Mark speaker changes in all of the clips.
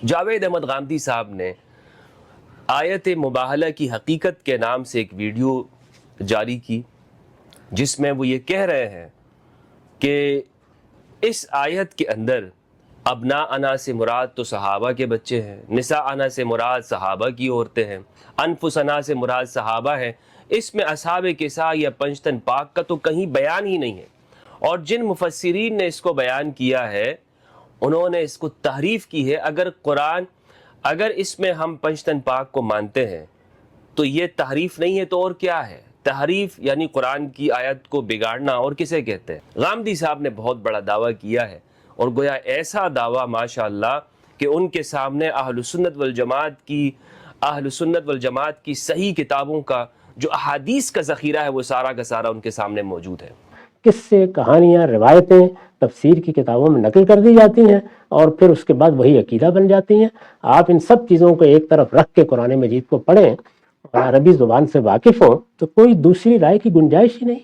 Speaker 1: جاوید احمد غامدی صاحب نے آیت مباہلہ کی حقیقت کے نام سے ایک ویڈیو جاری کی، جس میں وہ یہ کہہ رہے ہیں کہ اس آیت کے اندر ابنا انا سے مراد تو صحابہ کے بچے ہیں، نساء انا سے مراد صحابہ کی عورتیں ہیں، انفسنا سے مراد صحابہ ہیں، اس میں اصحاب کساء یا پنجتن پاک کا تو کہیں بیان ہی نہیں ہے۔ اور جن مفسرین نے اس کو بیان کیا ہے انہوں نے اس کو تحریف کی ہے۔ اگر اس میں ہم پنجتن پاک کو مانتے ہیں تو یہ تحریف نہیں ہے تو اور کیا ہے؟ تحریف یعنی قرآن کی آیت کو بگاڑنا، اور کسے کہتے ہیں؟ غامدی صاحب نے بہت بڑا دعویٰ کیا ہے، اور گویا ایسا دعویٰ ماشاءاللہ کہ ان کے سامنے اہل سنت والجماعت کی صحیح کتابوں کا جو احادیث کا ذخیرہ ہے وہ سارا کا سارا ان کے سامنے موجود ہے۔
Speaker 2: قصے، کہانیاں، روایتیں تفسیر کی کتابوں میں نقل کر دی جاتی ہیں اور پھر اس کے بعد وہی عقیدہ بن جاتی ہیں۔ آپ ان سب چیزوں کو ایک طرف رکھ کے قرآن مجید کو پڑھیں اور عربی زبان سے واقف ہوں تو کوئی دوسری رائے کی گنجائش ہی نہیں۔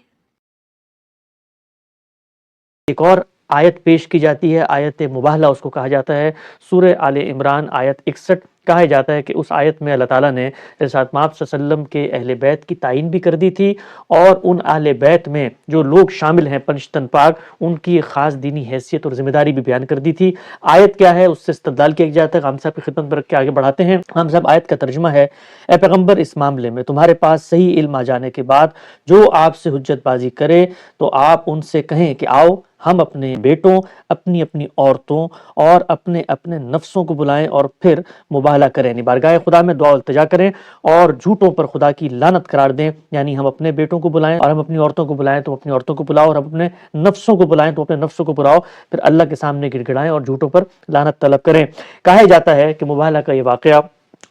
Speaker 3: ایک اور آیت پیش کی جاتی ہے، آیت مباہلہ اس کو کہا جاتا ہے۔ سورہ آل عمران آیت 61 کہا جاتا ہے کہ اس آیت میں اللہ تعالیٰ نے ارشاد مآب صلی اللہ علیہ وسلم کے اہل بیت کی تعین بھی کر دی تھی، اور ان اہل بیت میں جو لوگ شامل ہیں پنجتن پاک، ان کی ایک خاص دینی حیثیت اور ذمہ داری بھی بیان کر دی تھی۔ آیت کیا ہے اس سے استدلال کیا جاتا ہے، غامدی صاحب کی خدمت میں رکھ کے آگے بڑھاتے ہیں۔ غامدی صاحب آیت کا ترجمہ ہے: اے پیغمبر، اس معاملے میں تمہارے پاس صحیح علم آ جانے کے بعد جو آپ سے حجت بازی کرے تو آپ ان سے کہیں کہ آؤ ہم اپنے بیٹوں، اپنی اپنی عورتوں اور اپنے اپنے نفسوں کو بلائیں اور پھر مباہلہ کریں، یعنی بارگاہ خدا میں دعا و التجا کریں اور جھوٹوں پر خدا کی لعنت قرار دیں، یعنی ہم اپنے بیٹوں کو بلائیں اور ہم اپنی عورتوں کو بلائیں تو اپنی عورتوں کو بلاؤ، اور ہم اپنے نفسوں کو بلائیں تو اپنے نفسوں کو بلاؤ، پھر اللہ کے سامنے گڑ گڑائیں اور جھوٹوں پر لعنت طلب کریں۔ کہا جاتا ہے کہ مباہلہ کا یہ واقعہ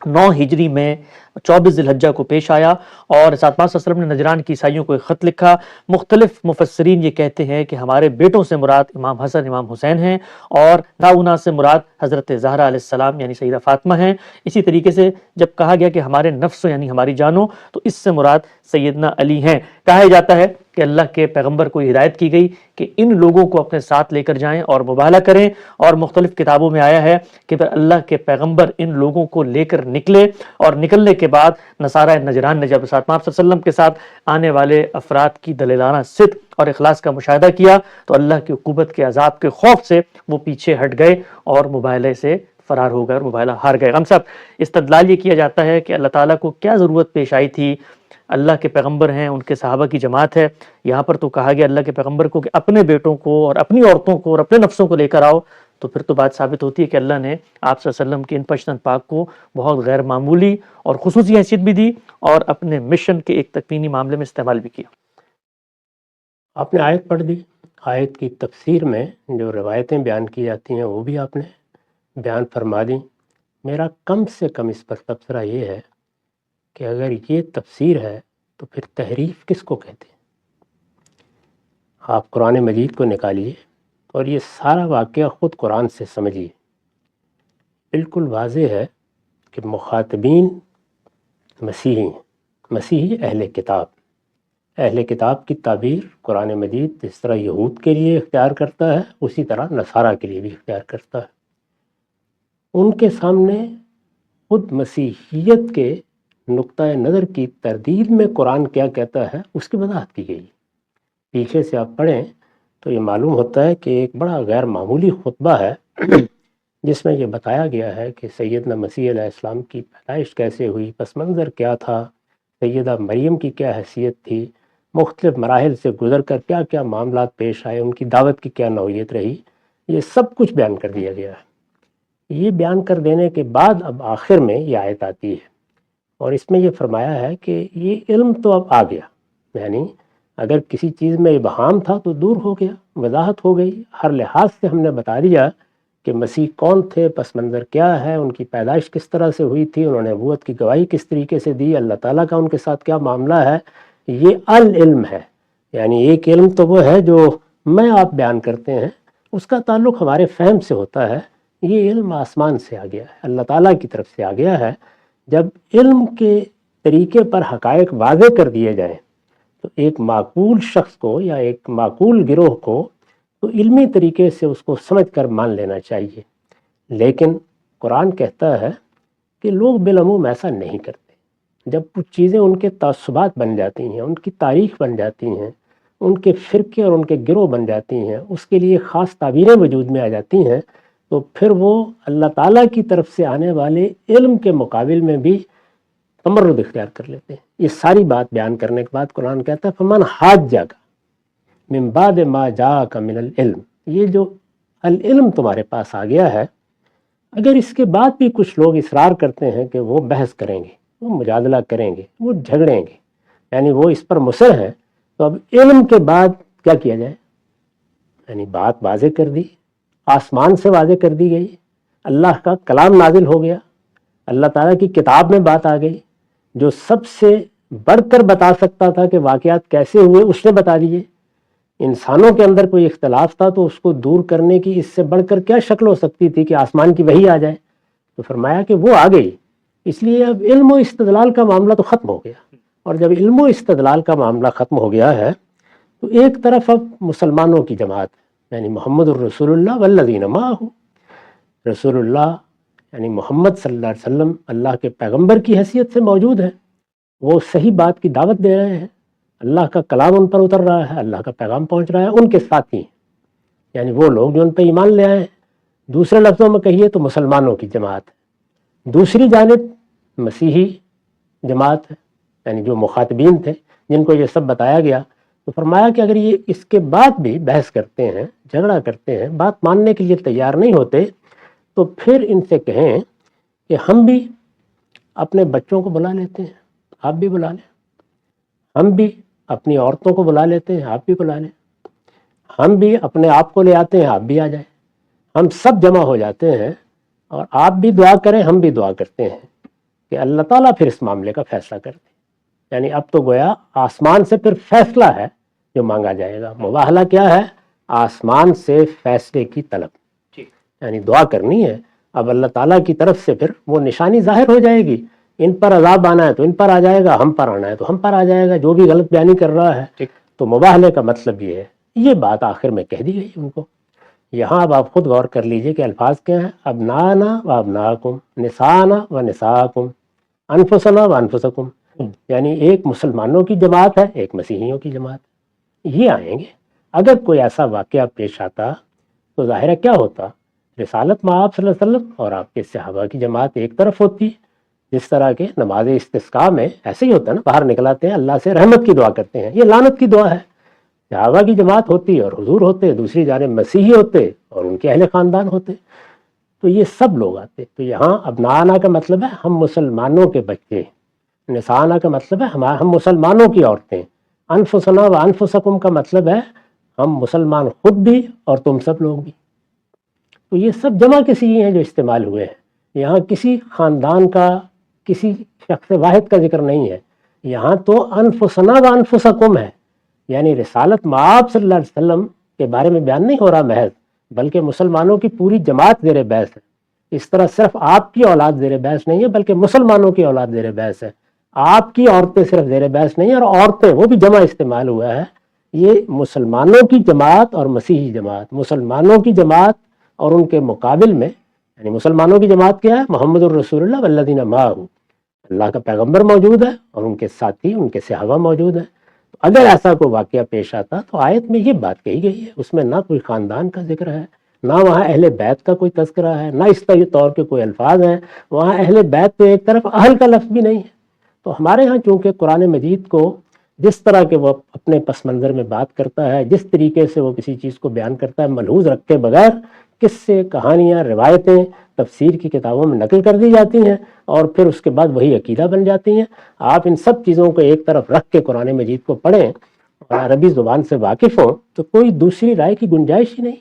Speaker 3: 9 ہجری میں 24 ذی الحجہ کو پیش آیا، اور ساتھ صلی اللہ علیہ وسلم نے نجران کی عیسائیوں کو ایک خط لکھا۔ مختلف مفسرین یہ کہتے ہیں کہ ہمارے بیٹوں سے مراد امام حسن، امام حسین ہیں، اور ناؤنا سے مراد حضرت زہرا علیہ السلام یعنی سیدہ فاطمہ ہیں۔ اسی طریقے سے جب کہا گیا کہ ہمارے نفسوں یعنی ہماری جانوں، تو اس سے مراد سیدنا علی ہیں۔ کہا جاتا ہے کہ اللہ کے پیغمبر کو ہدایت کی گئی کہ ان لوگوں کو اپنے ساتھ لے کر جائیں اور مباہلہ کریں، اور مختلف کتابوں میں آیا ہے کہ پھر اللہ کے پیغمبر ان لوگوں کو لے کر نکلے، اور نکلنے کے بعد نصارہ نجران نے جب ساتھ آپ صلی اللہ علیہ وسلم کے ساتھ آنے والے افراد کی دلیلانہ صدق اور اخلاص کا مشاہدہ کیا تو اللہ کی عقوبت کے عذاب کے خوف سے وہ پیچھے ہٹ گئے اور مباہلے سے فرار ہو گئے اور مباہلہ ہار گئے۔ غم صاحب، استدلال یہ کیا جاتا ہے کہ اللہ تعالیٰ کو کیا ضرورت پیش آئی تھی، اللہ کے پیغمبر ہیں، ان کے صحابہ کی جماعت ہے، یہاں پر تو کہا گیا اللہ کے پیغمبر کو کہ اپنے بیٹوں کو اور اپنی عورتوں کو اور اپنے نفسوں کو لے کر آؤ، تو پھر تو بات ثابت ہوتی ہے کہ اللہ نے آپ صلی اللہ علیہ وسلم کے ان پنجتن پاک کو بہت غیر معمولی اور خصوصی حیثیت بھی دی اور اپنے مشن کے ایک تکوینی معاملے میں استعمال بھی کیا۔
Speaker 2: آپ نے آیت پڑھ دی، آیت کی تفسیر میں جو روایتیں بیان کی جاتی ہیں وہ بھی آپ نے بیان فرما دیں۔ میرا کم سے کم اس پر تبصرہ یہ ہے کہ اگر یہ تفسیر ہے تو پھر تحریف کس کو کہتے ہیں؟ آپ قرآن مجید کو نکالیے اور یہ سارا واقعہ خود قرآن سے سمجھیے۔ بالکل واضح ہے کہ مخاطبین مسیحی ہیں، مسیحی اہل کتاب کی تعبیر قرآن مجید جس طرح یہود کے لیے اختیار کرتا ہے اسی طرح نصارہ کے لیے بھی اختیار کرتا ہے۔ ان کے سامنے خود مسیحیت کے نقطہ نظر کی تردید میں قرآن کیا کہتا ہے اس کی وضاحت کی گئی۔ پیچھے سے آپ پڑھیں تو یہ معلوم ہوتا ہے کہ ایک بڑا غیر معمولی خطبہ ہے جس میں یہ بتایا گیا ہے کہ سیدنا مسیح علیہ السلام کی پیدائش کیسے ہوئی، پس منظر کیا تھا، سیدہ مریم کی کیا حیثیت تھی، مختلف مراحل سے گزر کر کیا کیا معاملات پیش آئے، ان کی دعوت کی کیا نوعیت رہی، یہ سب کچھ بیان کر دیا گیا ہے۔ یہ بیان کر دینے کے بعد اب آخر میں یہ آیت آتی ہے اور اس میں یہ فرمایا ہے کہ یہ علم تو اب آ گیا، یعنی اگر کسی چیز میں ابہام تھا تو دور ہو گیا، وضاحت ہو گئی، ہر لحاظ سے ہم نے بتا دیا کہ مسیح کون تھے، پس منظر کیا ہے، ان کی پیدائش کس طرح سے ہوئی تھی، انہوں نے نبوت کی گواہی کس طریقے سے دی، اللہ تعالیٰ کا ان کے ساتھ کیا معاملہ ہے۔ یہ العلم ہے، یعنی ایک علم تو وہ ہے جو میں آپ بیان کرتے ہیں، اس کا تعلق ہمارے فہم سے ہوتا ہے، یہ علم آسمان سے آ گیا ہے، اللہ تعالیٰ کی طرف سے آ گیا ہے۔ جب علم کے طریقے پر حقائق واضح کر دیے جائیں تو ایک معقول شخص کو یا ایک معقول گروہ کو تو علمی طریقے سے اس کو سمجھ کر مان لینا چاہیے، لیکن قرآن کہتا ہے کہ لوگ بالعموم ایسا نہیں کرتے، جب کچھ چیزیں ان کے تعصبات بن جاتی ہیں، ان کی تاریخ بن جاتی ہیں، ان کے فرقے اور ان کے گروہ بن جاتی ہیں، اس کے لیے خاص تعبیریں وجود میں آ جاتی ہیں، تو پھر وہ اللہ تعالیٰ کی طرف سے آنے والے علم کے مقابل میں بھی تمرد اختیار کر لیتے ہیں۔ یہ ساری بات بیان کرنے کے بعد قرآن کہتا ہے فمن حاجک من بعد ما جاءک من العلم، یہ جو العلم تمہارے پاس آ گیا ہے، اگر اس کے بعد بھی کچھ لوگ اصرار کرتے ہیں کہ وہ بحث کریں گے، وہ مجادلہ کریں گے، وہ جھگڑیں گے، یعنی وہ اس پر مصر ہیں، تو اب علم کے بعد کیا کیا جائے؟ یعنی بات واضح کر دی، آسمان سے واضح کر دی گئی، اللہ کا کلام نازل ہو گیا، اللہ تعالیٰ کی کتاب میں بات آ گئی، جو سب سے بڑھ کر بتا سکتا تھا کہ واقعات کیسے ہوئے اس نے بتا دیے۔ انسانوں کے اندر کوئی اختلاف تھا تو اس کو دور کرنے کی اس سے بڑھ کر کیا شکل ہو سکتی تھی کہ آسمان کی وحی آ جائے؟ تو فرمایا کہ وہ آ گئی، اس لیے اب علم و استدلال کا معاملہ تو ختم ہو گیا، اور جب علم و استدلال کا معاملہ ختم ہو گیا ہے تو ایک طرف اب مسلمانوں کی جماعت، یعنی محمد الرسول اللہ والذین معہ، رسول اللہ یعنی محمد صلی اللہ علیہ وسلم اللہ کے پیغمبر کی حیثیت سے موجود ہے، وہ صحیح بات کی دعوت دے رہے ہیں، اللہ کا کلام ان پر اتر رہا ہے، اللہ کا پیغام پہنچ رہا ہے، ان کے ساتھی ہیں، یعنی وہ لوگ جو ان پہ ایمان لے آئے ہیں۔ دوسرے لفظوں میں کہیے تو مسلمانوں کی جماعت ہے۔ دوسری جانب مسیحی جماعت ہے، یعنی جو مخاطبین تھے جن کو یہ سب بتایا گیا، تو فرمایا کہ اگر یہ اس کے بعد بھی بحث کرتے ہیں، جھگڑا کرتے ہیں، بات ماننے کے لیے تیار نہیں ہوتے، تو پھر ان سے کہیں کہ ہم بھی اپنے بچوں کو بلا لیتے ہیں، آپ بھی بلا لیں، ہم بھی اپنی عورتوں کو بلا لیتے ہیں، آپ بھی بلا لیں، ہم بھی اپنے آپ کو لے آتے ہیں، آپ بھی آ جائیں، ہم سب جمع ہو جاتے ہیں، اور آپ بھی دعا کریں، ہم بھی دعا کرتے ہیں کہ اللہ تعالیٰ پھر اس معاملے کا فیصلہ کر دے۔ یعنی اب تو گویا آسمان سے پھر فیصلہ ہے جو مانگا جائے گا۔ مباہلہ کیا ہے؟ آسمان سے فیصلے کی طلب، یعنی دعا کرنی ہے۔ اب اللہ تعالیٰ کی طرف سے پھر وہ نشانی ظاہر ہو جائے گی، ان پر عذاب آنا ہے تو ان پر آ جائے گا، ہم پر آنا ہے تو ہم پر آ جائے گا، جو بھی غلط بیانی کر رہا ہے۔ تو مباہلے کا مطلب یہ ہے، یہ بات آخر میں کہہ دی گئی ان کو۔ یہاں اب آپ خود غور کر لیجئے کہ الفاظ کیا ہیں، ابنانا و ابناکم، نسانا و نساکم، انفسنا و انفسکم، یعنی ایک مسلمانوں کی جماعت ہے، ایک مسیحیوں کی جماعت ہے، یہ آئیں گے۔ اگر کوئی ایسا واقعہ پیش آتا تو ظاہرہ کیا ہوتا؟ رسالت مآب صلی اللہ علیہ وسلم اور آپ کے صحابہ کی جماعت ایک طرف ہوتی، جس طرح کے نماز استسقاء میں ایسے ہی ہوتا ہے نا، باہر نکل آتے ہیں، اللہ سے رحمت کی دعا کرتے ہیں، یہ لعنت کی دعا ہے۔ صحابہ کی جماعت ہوتی اور حضور ہوتے، دوسری جانب مسیحی ہوتے اور ان کے اہل خاندان ہوتے، تو یہ سب لوگ آتے۔ تو یہاں ابنانا کا مطلب ہے ہم مسلمانوں کے بچے، نسانا کا مطلب ہے ہم مسلمانوں کی عورتیں، انفسنا و انفسکم کا مطلب ہے ہم مسلمان خود بھی اور تم سب لوگ بھی۔ تو یہ سب جمع کسی ہیں جو استعمال ہوئے ہیں، یہاں کسی خاندان کا، کسی شخص واحد کا ذکر نہیں ہے، یہاں تو انفسنا و انفسکم ہے، یعنی رسالت مآب صلی اللہ علیہ وسلم کے بارے میں بیان نہیں ہو رہا محض، بلکہ مسلمانوں کی پوری جماعت زیر بحث ہے۔ اس طرح صرف آپ کی اولاد زیر بحث نہیں ہے، بلکہ مسلمانوں کی اولاد زیر بحث ہے۔ آپ کی عورتیں صرف زیر بحث نہیں ہیں، اور عورتیں وہ بھی جمع استعمال ہوا ہے۔ یہ مسلمانوں کی جماعت اور مسیحی جماعت، مسلمانوں کی جماعت اور ان کے مقابل میں، یعنی مسلمانوں کی جماعت کیا ہے؟ محمد الرسول اللہ والذین معہ، اللہ کا پیغمبر موجود ہے اور ان کے ساتھی، ان کے صحابہ موجود ہیں۔ اگر ایسا کوئی واقعہ پیش آتا تو آیت میں یہ بات کہی گئی ہے، اس میں نہ کوئی خاندان کا ذکر ہے، نہ وہاں اہل بیت کا کوئی تذکرہ ہے، نہ اس طور کے کوئی الفاظ ہیں، وہاں اہل بیت تو ایک طرف، اہل کا لفظ بھی نہیں ہے۔ تو ہمارے ہاں چونکہ قرآن مجید کو جس طرح کے وہ اپنے پس منظر میں بات کرتا ہے، جس طریقے سے وہ کسی چیز کو بیان کرتا ہے، ملحوظ رکھے بغیر قصے، کہانیاں، روایتیں تفسیر کی کتابوں میں نقل کر دی جاتی ہیں، اور پھر اس کے بعد وہی عقیدہ بن جاتی ہیں۔ آپ ان سب چیزوں کو ایک طرف رکھ کے قرآن مجید کو پڑھیں اور عربی زبان سے واقف ہوں تو کوئی دوسری رائے کی گنجائش ہی نہیں۔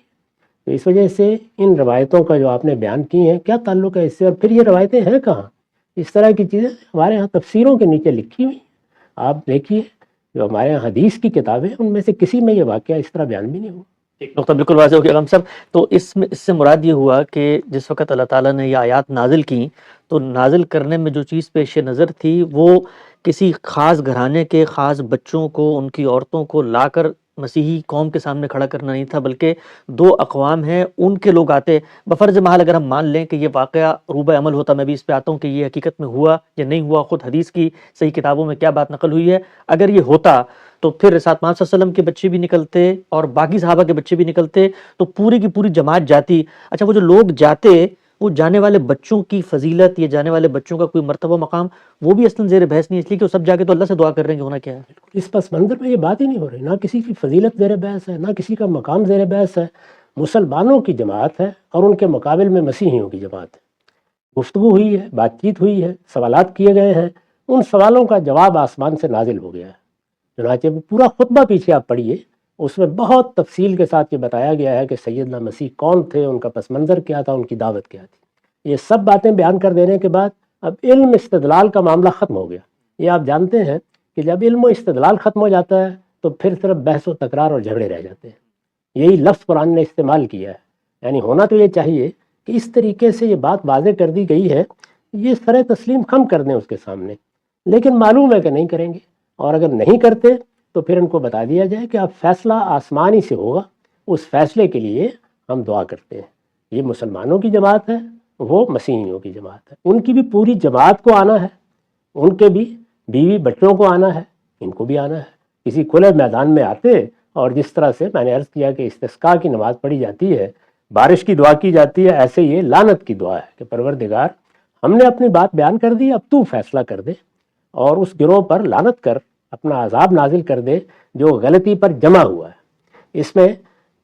Speaker 2: تو اس وجہ سے ان روایتوں کا جو آپ نے بیان کی ہیں، کیا تعلق ہے اس سے، اور پھر یہ روایتیں ہیں کہاں؟ اس طرح کی چیزیں ہمارے ہاں تفسیروں کے نیچے لکھی ہوئی ہیں، آپ دیکھیے جو ہمارے یہاں حدیث کی کتابیں ان میں سے کسی میں یہ واقعہ اس طرح بیان بھی نہیں ہوا۔
Speaker 3: ایک نقطہ بالکل واضح ہو گیا غم صاحب۔ تو اس سے مراد یہ ہوا کہ جس وقت اللہ تعالیٰ نے یہ آیات نازل کی تو نازل کرنے میں جو چیز پیش نظر تھی وہ کسی خاص گھرانے کے خاص بچوں کو، ان کی عورتوں کو لا کر مسیحی قوم کے سامنے کھڑا کرنا نہیں تھا، بلکہ دو اقوام ہیں ان کے لوگ آتے، بفرض محال اگر ہم مان لیں کہ یہ واقعہ روبہ عمل ہوتا، میں بھی اس پہ آتا ہوں کہ یہ حقیقت میں ہوا یا نہیں ہوا، خود حدیث کی صحیح کتابوں میں کیا بات نقل ہوئی ہے، اگر یہ ہوتا تو پھر رسالت محمد صلی اللہ علیہ وسلم کے بچے بھی نکلتے اور باقی صحابہ کے بچے بھی نکلتے، تو پوری کی پوری جماعت جاتی۔ اچھا وہ جو لوگ جاتے، وہ جانے والے بچوں کی فضیلت یا جانے والے بچوں کا کوئی مرتبہ مقام وہ بھی اصلاً زیر بحث نہیں، اس لیے کہ وہ سب جا کے تو اللہ سے دعا کر رہے ہیں کہ ہونا کیا ہے۔
Speaker 2: اس پس منظر میں یہ بات ہی نہیں ہو رہی، نہ کسی کی فضیلت زیر بحث ہے، نہ کسی کا مقام زیر بحث ہے، مسلمانوں کی جماعت ہے اور ان کے مقابل میں مسیحیوں کی جماعت ہے۔ گفتگو ہوئی ہے، بات چیت ہوئی ہے، سوالات کیے گئے ہیں، ان سوالوں کا جواب آسمان سے نازل ہو گیا ہے۔ چنانچہ پورا خطبہ پیچھے آپ پڑھیے، اس میں بہت تفصیل کے ساتھ یہ بتایا گیا ہے کہ سیدنا مسیح کون تھے، ان کا پس منظر کیا تھا، ان کی دعوت کیا تھی۔ یہ سب باتیں بیان کر دینے کے بعد اب علم استدلال کا معاملہ ختم ہو گیا۔ یہ آپ جانتے ہیں کہ جب علم و استدلال ختم ہو جاتا ہے تو پھر صرف بحث و تکرار اور جھگڑے رہ جاتے ہیں۔ یہی لفظ قرآن نے استعمال کیا ہے، یعنی ہونا تو یہ چاہیے کہ اس طریقے سے یہ بات واضح کر دی گئی ہے، یہ سر تسلیم خم کر دیں اس کے سامنے، لیکن معلوم ہے کہ نہیں کریں گے، اور اگر نہیں کرتے تو پھر ان کو بتا دیا جائے کہ اب فیصلہ آسمانی سے ہوگا، اس فیصلے کے لیے ہم دعا کرتے ہیں۔ یہ مسلمانوں کی جماعت ہے، وہ مسیحیوں کی جماعت ہے، ان کی بھی پوری جماعت کو آنا ہے، ان کے بھی بیوی بچوں کو آنا ہے، ان کو بھی آنا ہے۔ کسی کھلے میدان میں آتے اور جس طرح سے میں نے عرض کیا کہ استسقاء کی نماز پڑھی جاتی ہے، بارش کی دعا کی جاتی ہے، ایسے یہ لعنت کی دعا ہے کہ پروردگار ہم نے اپنی بات بیان کر دی، اب تو فیصلہ کر دے اور اس گروہ پر لعنت کر اپنا عذاب نازل کر دے جو غلطی پر جمع ہوا ہے۔ اس میں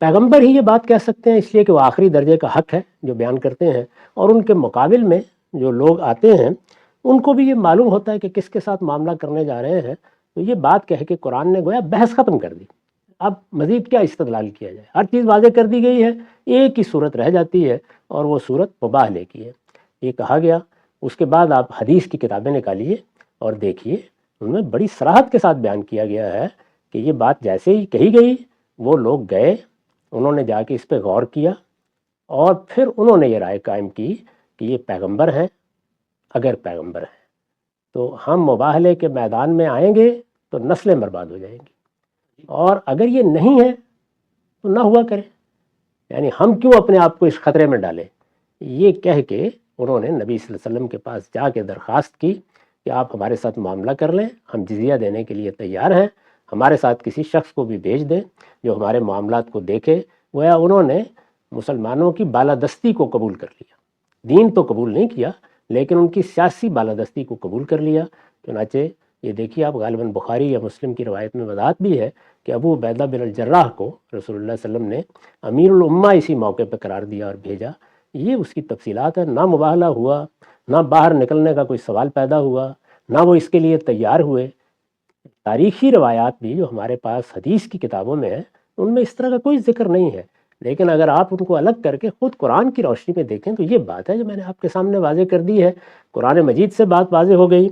Speaker 2: پیغمبر ہی یہ بات کہہ سکتے ہیں، اس لیے کہ وہ آخری درجے کا حق ہے جو بیان کرتے ہیں، اور ان کے مقابل میں جو لوگ آتے ہیں ان کو بھی یہ معلوم ہوتا ہے کہ کس کے ساتھ معاملہ کرنے جا رہے ہیں، تو یہ بات کہہ کے قرآن نے گویا بحث ختم کر دی۔ اب مزید کیا استدلال کیا جائے، ہر چیز واضح کر دی گئی ہے، ایک ہی صورت رہ جاتی ہے اور وہ صورت مباہلے کی ہے، یہ کہا گیا۔ اس کے بعد آپ حدیث کی کتابیں نکالیے اور دیکھیے، ان میں بڑی صراحت کے ساتھ بیان کیا گیا ہے کہ یہ بات جیسے ہی کہی گئی، وہ لوگ گئے، انہوں نے جا کے اس پہ غور کیا اور پھر انہوں نے یہ رائے قائم کی کہ یہ پیغمبر ہیں، اگر پیغمبر ہیں تو ہم مباہلے کے میدان میں آئیں گے تو نسلیں برباد ہو جائیں گی، اور اگر یہ نہیں ہے تو نہ ہوا کرے، یعنی ہم کیوں اپنے آپ کو اس خطرے میں ڈالیں۔ یہ کہہ کے انہوں نے نبی صلی اللہ علیہ وسلم کے پاس جا کے درخواست کی کہ آپ ہمارے ساتھ معاملہ کر لیں، ہم جزیہ دینے کے لیے تیار ہیں، ہمارے ساتھ کسی شخص کو بھی بھیج دیں جو ہمارے معاملات کو دیکھے۔ گویا انہوں نے مسلمانوں کی بالادستی کو قبول کر لیا، دین تو قبول نہیں کیا لیکن ان کی سیاسی بالادستی کو قبول کر لیا۔ چنانچہ یہ دیکھیے آپ، غالباً بخاری یا مسلم کی روایت میں وضاحت بھی ہے کہ ابو عبیدہ بن الجراح کو رسول اللہ صلی اللہ علیہ وسلم نے امیر الامہ اسی موقع پہ قرار دیا اور بھیجا۔ یہ اس کی تفصیلات ہیں، نہ مباہلہ ہوا، نہ باہر نکلنے کا کوئی سوال پیدا ہوا، نہ وہ اس کے لیے تیار ہوئے۔ تاریخی روایات بھی جو ہمارے پاس حدیث کی کتابوں میں ہیں ان میں اس طرح کا کوئی ذکر نہیں ہے، لیکن اگر آپ ان کو الگ کر کے خود قرآن کی روشنی میں دیکھیں تو یہ بات ہے جو میں نے آپ کے سامنے واضح کر دی ہے۔ قرآن مجید سے بات واضح ہو گئی،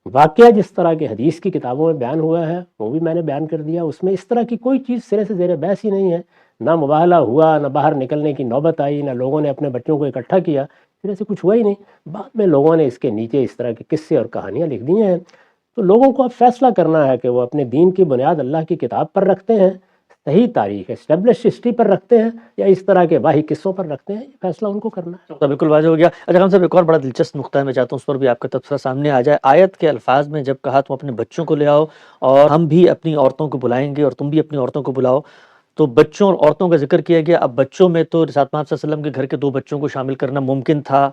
Speaker 2: واقعہ جس طرح کے حدیث کی کتابوں میں بیان ہوا ہے وہ بھی میں نے بیان کر دیا، اس میں اس طرح کی کوئی چیز سرے سے زیر بحث ہی نہیں ہے، نہ مباہلہ ہوا، نہ باہر نکلنے کی نوبت آئی، نہ لوگوں نے اپنے بچوں کو اکٹھا کیا، پھر ایسے کچھ ہوا ہی نہیں۔ بعد میں لوگوں نے اس کے نیچے اس طرح کے قصے اور کہانیاں لکھ دی ہیں، تو لوگوں کو اب فیصلہ کرنا ہے کہ وہ اپنے دین کی بنیاد اللہ کی کتاب پر رکھتے ہیں، صحیح تاریخ اسٹیبلش ہسٹری پر رکھتے ہیں، یا اس طرح کے واہی قصوں پر رکھتے ہیں، یہ فیصلہ ان کو کرنا ہے۔
Speaker 3: تو بالکل واضح ہو گیا۔ اچھا ہم صاحب ایک اور بڑا دلچسپ نقطہ ہے، میں چاہتا ہوں اس پر بھی آپ کا تبصرہ سامنے آ جائے۔ آیت کے الفاظ میں جب کہا تم اپنے بچوں کو لے آؤ اور ہم بھی اپنی عورتوں کو بلائیں گے اور تم بھی اپنی عورتوں کو بلاؤ، تو بچوں اور عورتوں کا ذکر کیا گیا۔ اب بچوں میں تو رسالت محمد صلی اللہ علیہ وسلم کے گھر کے 2 بچوں کو شامل کرنا ممکن تھا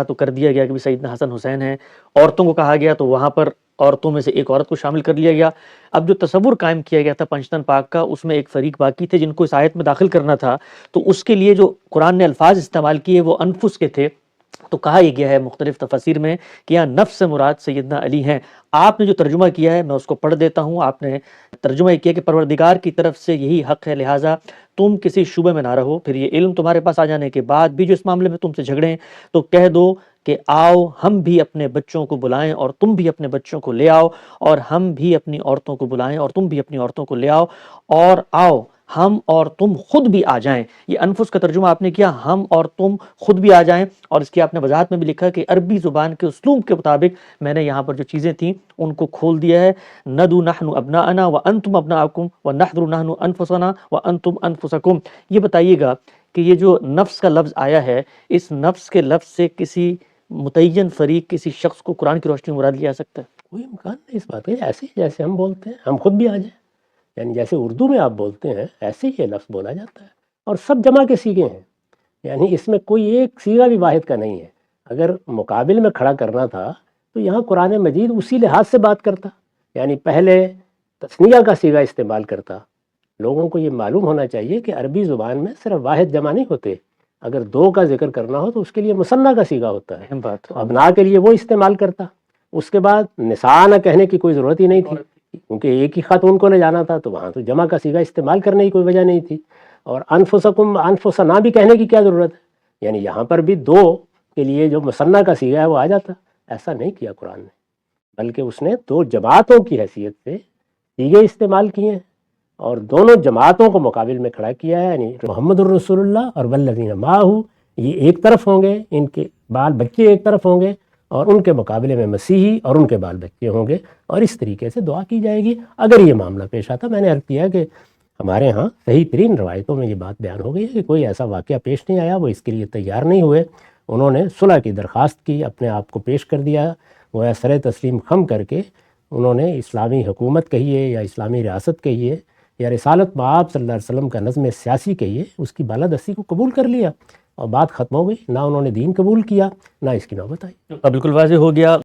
Speaker 3: تو کر دیا گیا کہ سیدنا حسن حسین ہیں۔ عورتوں کو کہا گیا تو وہاں پر عورتوں میں سے ایک عورت کو شامل کر لیا گیا۔ اب جو تصور قائم کیا گیا تھا پنجتن پاک کا، اس میں ایک فریق باقی تھے جن کو اس آیت میں داخل کرنا تھا، تو اس کے لیے جو قرآن نے الفاظ استعمال کیے وہ انفس کے تھے۔ تو کہا یہ گیا ہے مختلف تفاسیر میں کہ یہاں نفس سے مراد سیدنا علی ہیں۔ آپ نے جو ترجمہ کیا ہے میں اس کو پڑھ دیتا ہوں۔ آپ نے ترجمہ یہ کیا کہ پروردگار کی طرف سے یہی حق ہے، لہٰذا تم کسی شبہ میں نہ رہو۔ پھر یہ علم تمہارے پاس آ جانے کے بعد بھی جو اس معاملے میں تم سے جھگڑیں تو کہہ دو کہ آؤ ہم بھی اپنے بچوں کو بلائیں اور تم بھی اپنے بچوں کو لے آؤ، اور ہم بھی اپنی عورتوں کو بلائیں اور تم بھی اپنی عورتوں کو لے آؤ، اور آؤ ہم اور تم خود بھی آ جائیں. یہ انفس کا ترجمہ آپ نے کیا ہم اور تم خود بھی آ جائیں, اور اس کی آپ نے وضاحت میں بھی لکھا کہ عربی زبان کے اسلوب کے مطابق میں نے یہاں پر جو چیزیں تھیں ان کو کھول دیا ہے. ندو نحن ابناءنا وانتم ابناءکم ونحضر نحن انفسنا وانتم انفسکم. یہ بتائیے گا کہ یہ جو نفس کا لفظ آیا ہے, اس نفس کے لفظ سے کسی متعین فریق, کسی شخص کو قرآن کی روشنی میں مراد لیا جا سکتا ہے؟
Speaker 2: کوئی امکان نہیں اس بات کا. ایسے ہی جیسے ہم بولتے ہیں ہم خود بھی آ جائیں, یعنی جیسے اردو میں آپ بولتے ہیں ایسے ہی یہ لفظ بولا جاتا ہے, اور سب جمع کے سیغے ہیں, یعنی اس میں کوئی ایک سیغہ بھی واحد کا نہیں ہے. اگر مقابل میں کھڑا کرنا تھا تو یہاں قرآن مجید اسی لحاظ سے بات کرتا, یعنی پہلے تثنیہ کا سیغہ استعمال کرتا. لوگوں کو یہ معلوم ہونا چاہیے کہ عربی زبان میں صرف واحد جمع نہیں ہوتے, اگر دو کا ذکر کرنا ہو تو اس کے لیے مثنیٰ کا سیغہ ہوتا ہے.
Speaker 3: اہم بات.
Speaker 2: تو ابنا کے لیے وہ استعمال کرتا. اس کے بعد نساء نہ کہنے کی کوئی ضرورت ہی نہیں تھی, کیونکہ ایک ہی خاتون کو لے جانا تھا, تو وہاں تو جمع کا سیغہ استعمال کرنے کی کوئی وجہ نہیں تھی. اور انفسکم انفسنا بھی کہنے کی کیا ضرورت ہے, یعنی یہاں پر بھی دو کے لیے جو مثنیٰ کا سیغہ ہے وہ آ جاتا. ایسا نہیں کیا قرآن نے, بلکہ اس نے دو جماعتوں کی حیثیت سے سیغے استعمال کیے ہیں اور دونوں جماعتوں کو مقابل میں کھڑا کیا ہے. یعنی محمد الرسول اللہ اور والذین معہ, یہ ایک طرف ہوں گے, ان کے بال بچے ایک طرف ہوں گے, اور ان کے مقابلے میں مسیحی اور ان کے بال بچے ہوں گے, اور اس طریقے سے دعا کی جائے گی اگر یہ معاملہ پیش آتا. میں نے عرض کیا کہ ہمارے ہاں صحیح ترین روایتوں میں یہ بات بیان ہو گئی ہے کہ کوئی ایسا واقعہ پیش نہیں آیا, وہ اس کے لیے تیار نہیں ہوئے, انہوں نے صلح کی درخواست کی, اپنے آپ کو پیش کر دیا, وہ سر تسلیم خم کر کے انہوں نے اسلامی حکومت کہیے یا اسلامی ریاست کہیے یا رسالت مآب صلی اللہ علیہ وسلم کا نظم سیاسی کہیے, اس کی بالادستی کو قبول کر لیا اور بات ختم ہو گئی. نہ انہوں نے دین قبول کیا نہ اس کی نوبت آئی.
Speaker 3: بالکل واضح ہو گیا.